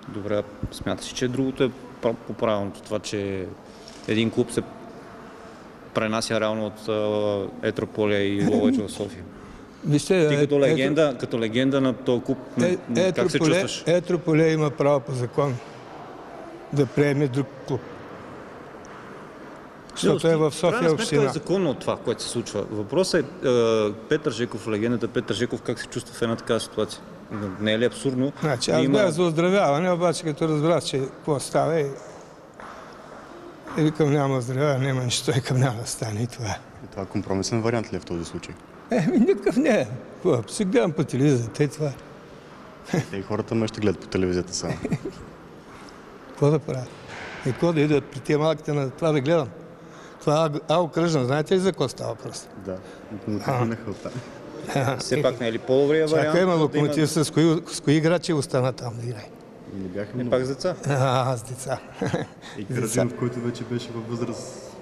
Добре, смяташ, че другото е по-правилното. Това, че един клуб се пренася реално от Етрополя и Ловеч в София. Вижте, Ти като легенда на този клуб, как се чувстваш? Етрополе има право по закон да приеме друг клуб. Защото е в София община. Е законно от това, което се случва. Въпросът е Петър Жеков, легендата Петър Жеков, как се чувства в една такава ситуация? Не е ли абсурдно? Значи, аз бях за оздравяване, обаче като разбрах, че какво става и викам, няма оздравяване, няма нищо, и към няма да стане и това. И това компромисен вариант ли е в този случай? Никакъв не е. Си гледам по телевизията и това. Те и хората ме ще гледат по телевизията само. Какво да правя? И какво да идват при тия малките на това да гледам? Това окръжно, знаете ли за какво става просто? Да, но те минаха от там. Все пак не е ли по-добрия вариант? Чакай, има Локомотив с кои играчи остана там да играе? Не бяха много. Пак с деца? С деца. И Караджинов, който вече беше във възраст.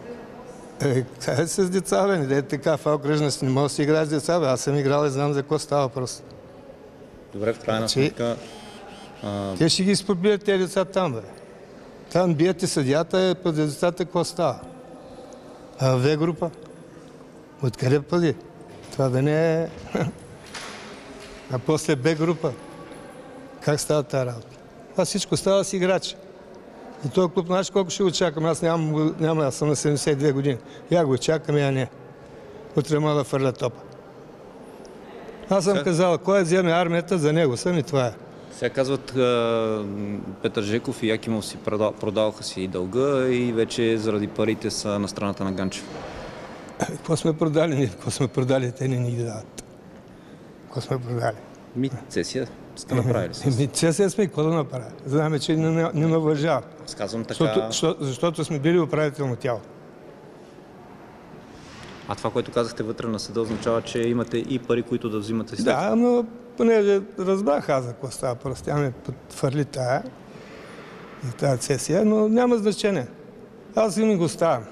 С деца, бе, не така, в окръжност не мога да си играе с деца, бе. Аз съм играл и знам за какво става просто. Добре, в крайна сметка. Те ще ги изпробият тези деца там, бе. Там бият и съдията, по децата какво става? В група? Откъде пъди? Това да не е... А после Б група? Как става тази работа? Това всичко става с играчи. И този клуб, знаеш колко ще го чакам? Аз няма, аз съм на 72 години. Я го чакам, я не. Утре мога да фърля топа. Аз съм казал, кой вземе армията, за него съм и това е. Сега казват, Петър Жеков и Якимов си продаваха си и дълга и вече заради парите са на страната на Ганчев. Какво сме продали? Какво сме продали? Те не ни дават. Какво сме продали? Цесия сте направили с. Цесия сме, какво да направя? Знаем, че не навържава. Сказвам така... Защото сме били управително тяло. А това, което казахте вътре на съда, означава, че имате и пари, които да взимате след. Да, но понеже разбрах аз за какво става, просто тя ме потвърли тая цесия, но няма значение. Аз им го ставам.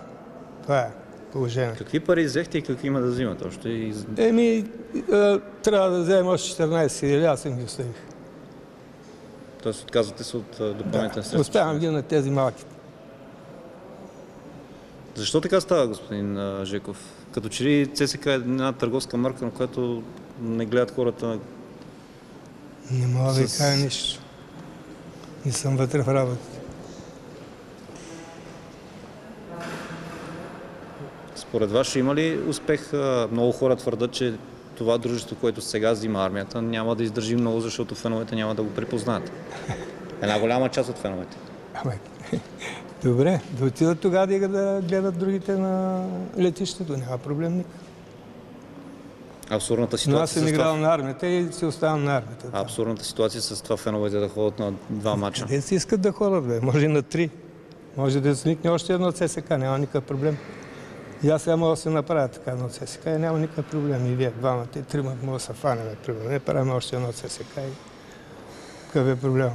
Това е положение. Какви пари взехте и какви има да взимате още? Трябва да вземем още 14 000, аз им ги оставих. Тоест отказвате се от допълнителни средства? Оставям ги на тези малки. Защо така става, господин Жеков? Като че ли ЦСКА е една търговска марка, на която не гледат хората? Не мога да ви кажа нищо. Не съм вътре в работата. Според вас ще има ли успех? Много хора твърдат, че това дружество, което сега взима армията, няма да издържи много, защото феновете няма да го припознаят. Една голяма част от феновете. Добре, да отидат тогава да гледат другите на летището. Няма проблем никакъв. Абсурдната ситуация. Но аз съм играл на армията и си оставам на армията. Абсурдната ситуация с това феновете да ходят на 2 мача. Къде си искат да ходят, бе? Може и на 3. Може да сникне още едно ЦСКА, няма никакъв проблем. И аз сега мога да се направя така едно ЦСКА и няма никакъв проблем. И вие, двамата и тримата, мога да се фанем. Не правим още едно ЦСКА и какъв е проблем?